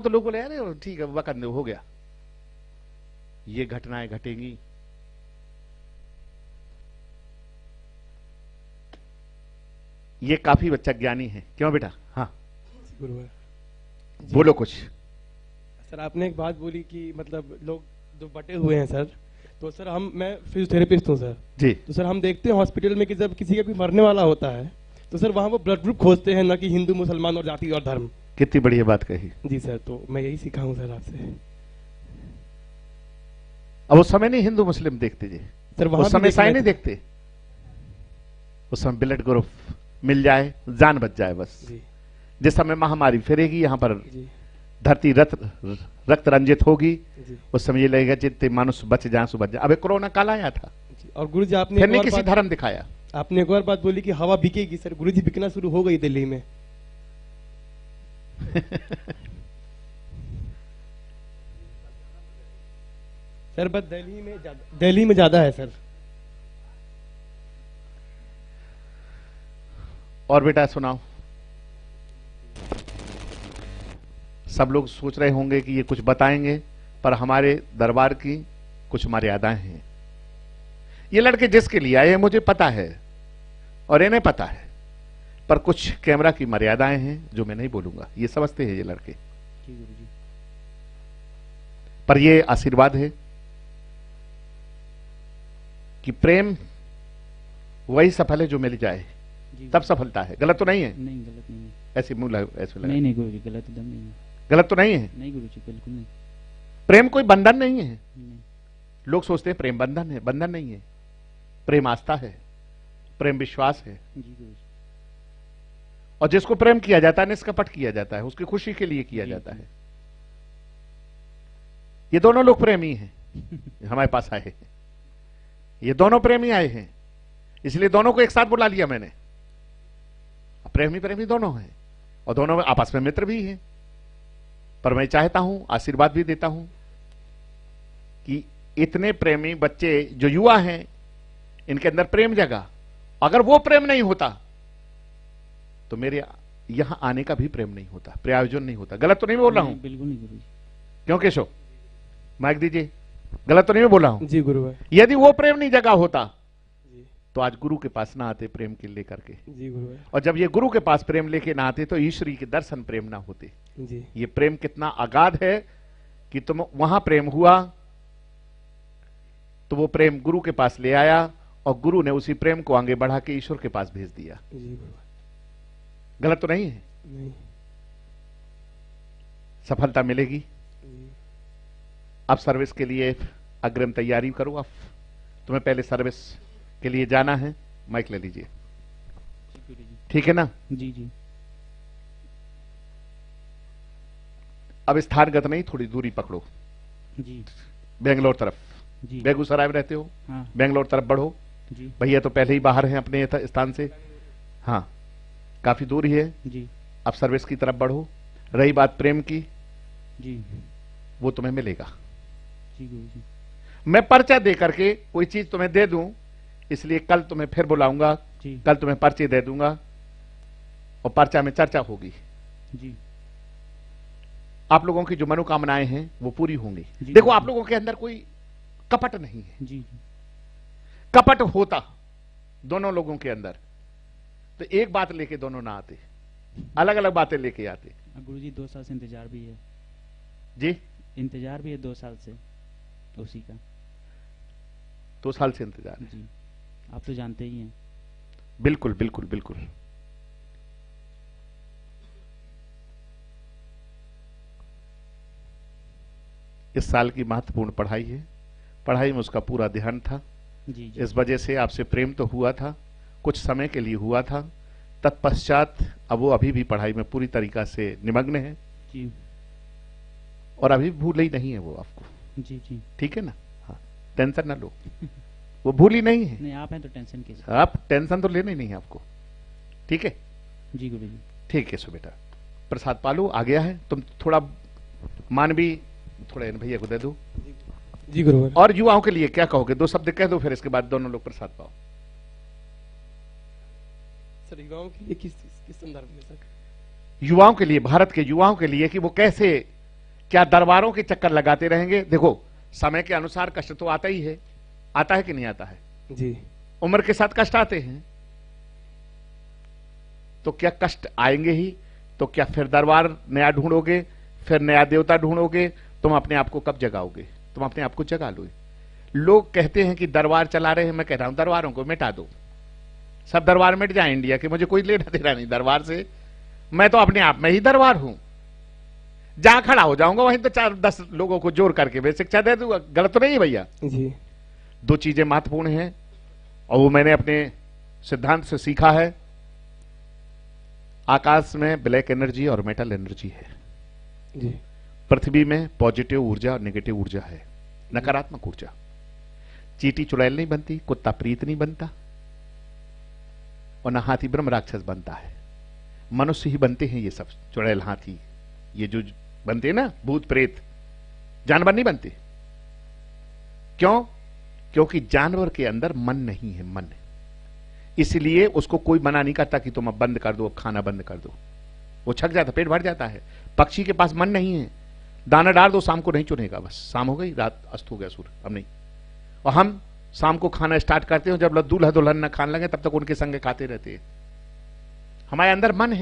तो लोग बोले अरे ठीक है वक्त हो गया। ये घटनाएं घटेंगी। ये काफी बच्चा ज्ञानी है, क्यों बेटा? हाँ गुरुवर बोलो कुछ। सर, आपने एक बात बोली कि मतलब लोग जो बटे हुए हैं सर, तो सर मैं फिजियोथेरेपिस्ट हूँ सर जी। तो सर हम देखते हैं हॉस्पिटल में कि जब किसी का भी मरने वाला होता है तो सर वहाँ वो ब्लड ग्रुप खोजते हैं, ना कि हिंदू मुसलमान और जाति और धर्म। कितनी बढ़िया बात कही। जी सर, तो मैं यही सीखा हूँ सर आपसे। अब उस समय नहीं हिंदू मुस्लिम देखते जी सर उस समय साई नहीं देखते। उस समय ब्लड ग्रुप मिल जाए जान बच जाए बस। जी जिस समय महामारी फिरेगी यहाँ पर जी धरती रक्त रंजित होगी, जी उस समय ये लगेगा जितने मनुष्य बच जाए सो बच जाए। अबे कोरोना काल आया था, जी। और गुरु जी फिर नहीं किसी धर्म दिखाया। आपने एक और बात बोली कि हवा बिकेगी सर। गुरु जी बिकना शुरू हो गई दिल्ली में। सर बस दिल्ली में ज्यादा है सर। और बेटा सुनाओ। सब लोग सोच रहे होंगे कि ये कुछ बताएंगे, पर हमारे दरबार की कुछ मर्यादाएं हैं। ये लड़के जिसके लिए आए मुझे पता है और इन्हें पता है, पर कुछ कैमरा की मर्यादाएं हैं जो मैं नहीं बोलूंगा। ये समझते हैं ये लड़के, पर ये आशीर्वाद है कि प्रेम वही सफल है जो मिल जाए, तब सफलता है। गलत तो नहीं है? नहीं गलत नहीं है। ऐसे मुंह ऐसे लगा। नहीं गुरु जी, गलत एकदम नहीं है। गलत तो नहीं है? नहीं गुरु जी, बिल्कुल नहीं। प्रेम कोई बंधन नहीं है। नहीं। लोग सोचते हैं प्रेम बंधन है, बंधन नहीं है। प्रेम आस्था है, प्रेम विश्वास है। जी गुरु जी। और जिसको प्रेम किया जाता है निष्कपट किया जाता है, उसकी खुशी के लिए किया जाता है। ये दोनों लोग प्रेमी हैं हमारे पास आए हैं। ये दोनों प्रेमी आए हैं, इसलिए दोनों को एक साथ बुला लिया मैंने। प्रेमी प्रेमी दोनों हैं और दोनों में आपस में मित्र भी हैं। पर मैं चाहता हूं, आशीर्वाद भी देता हूं कि इतने प्रेमी बच्चे जो युवा हैं, इनके अंदर प्रेम जगा। अगर वो प्रेम नहीं होता तो मेरे यहां आने का भी प्रेम नहीं होता, प्रयोजन नहीं होता। गलत तो नहीं बोल रहा हूं? बिल्कुल नहीं गुरु जी। क्यों केशव? माइक दीजिए। गलत तो नहीं मैं बोल रहा हूं? जी गुरु। यदि वो प्रेम नहीं जगा होता जी तो आज गुरु के पास ना आते प्रेम के लेकर के। जी गुरु। और जब ये गुरु के पास प्रेम लेके ना आते तो ईश्वरी के दर्शन प्रेम ना होते। जी ये प्रेम कितना अगाध है कि तुम वहां प्रेम हुआ तो वो प्रेम गुरु के पास ले आया और गुरु ने उसी प्रेम को आगे बढ़ा के ईश्वर के पास भेज दिया। जी गुरु। गलत तो नहीं है? नहीं। सफलता मिलेगी। अब सर्विस के लिए अग्रिम तैयारी करो। अब तुम्हें पहले सर्विस के लिए जाना है। माइक ले लीजिए, ठीक है ना? जी जी। अब स्थानगत नहीं, थोड़ी दूरी पकड़ो। जी बेंगलोर तरफ। जी। बेगूसराय में रहते हो? हाँ बेंगलोर तरफ बढ़ो। जी भैया तो पहले ही बाहर हैं अपने स्थान से। हाँ काफी दूर ही है। जी अब सर्विस की तरफ बढ़ो। रही बात प्रेम की, जी वो तुम्हें मिलेगा। जी गुरु जी। मैं पर्चा दे करके कोई चीज तुम्हें दे दूं, इसलिए कल तुम्हें फिर बुलाऊंगा। जी कल तुम्हें पर्चे दे दूंगा और पर्चा में चर्चा होगी। जी आप लोगों की जो मनोकामनाएं हैं वो पूरी होंगी। जी, देखो जी। आप लोगों के अंदर कोई कपट नहीं है। जी जी कपट होता दोनों लोगों के अंदर तो एक बात लेके दोनों ना आते, अलग अलग बातें लेके आते। गुरु जी 2 साल से इंतजार भी है। जी इंतजार भी है 2 साल से उसी का। 2 साल से इंतजार है। जी आप तो जानते ही हैं। बिल्कुल बिल्कुल बिल्कुल। इस साल की महत्वपूर्ण पढ़ाई है। पढ़ाई में उसका पूरा ध्यान था। जी जी इस वजह से आपसे प्रेम तो हुआ था, कुछ समय के लिए हुआ था। तत्पश्चात अब वो अभी भी पढ़ाई में पूरी तरीका से निमग्न है जी और अभी भूल ही नहीं है वो आपको। जी जी। ठीक है ना? हाँ टेंशन ना लो, वो भूल ही नहीं है। नहीं आप हैं तो टेंशन कीजिए। आप टेंशन तो लेनी नहीं है आपको। ठीक है? जी गुरु जी। ठीक है सो बेटा, प्रसाद पालो आ गया है। तुम थोड़ा मानवी थोड़ा इन भैया को दे दो। जी गुरु। और युवाओं के लिए क्या कहोगे? 2 शब्द कह दो, फिर इसके बाद दोनों लोग प्रसाद पाओ। सर युवाओं के लिए किस संदर्भ में सर? युवाओं के लिए, भारत के युवाओं के लिए कि वो कैसे क्या दरबारों के चक्कर लगाते रहेंगे? देखो, समय के अनुसार कष्ट तो आता ही है, आता है कि नहीं आता है? जी। उम्र के साथ कष्ट आते हैं, तो क्या कष्ट आएंगे ही? तो क्या फिर दरबार नया ढूंढोगे, फिर नया देवता ढूंढोगे? तुम अपने आप को कब जगाओगे? तुम अपने आप को जगा लो। लोग कहते हैं कि दरबार चला रहे हैं, मैं कह रहा हूं दरबारों को मिटा दो, सब दरबार मिट जाए इंडिया के, मुझे कोई लेना देना नहीं दरबार से। मैं तो अपने आप में ही दरबार हूं, जहां खड़ा हो जाऊंगा वहीं तो 4-10 लोगों को जोड़ करके मैं शिक्षा दे दूंगा। गलत तो नहीं है भैया? जी। दो चीजें महत्वपूर्ण हैं और वो मैंने अपने सिद्धांत से सीखा है। आकाश में ब्लैक एनर्जी और मेटल एनर्जी है जी। पृथ्वी में पॉजिटिव ऊर्जा और नेगेटिव ऊर्जा है, नकारात्मक ऊर्जा। चींटी चुड़ैल नहीं बनती, कुत्ता प्रीत नहीं बनता, और न हाथी ब्रह्म राक्षस बनता है। मनुष्य ही बनते हैं ये सब, चुड़ैल, हाथी, ये जो बनते हैं ना, भूत प्रेत, जानवर नहीं बनते। क्यों? क्योंकि जानवर के अंदर मन नहीं है, मन है, इसलिए उसको कोई मना नहीं करता कि तुम अब बंद कर दो, अब खाना बंद कर दो, वो छक जाता, पेट भर जाता है। पक्षी के पास मन नहीं है, दाना डाल दो, शाम को नहीं चुनेगा, बस शाम हो गई, रात अस्त हो गया सूर्य, अब नहीं। और हम शाम को खाना स्टार्ट करते हो, जब दूल्हा दुल्हन न खाने लगे तब तक उनके संग खाते रहते हैं। हमारे अंदर मन है।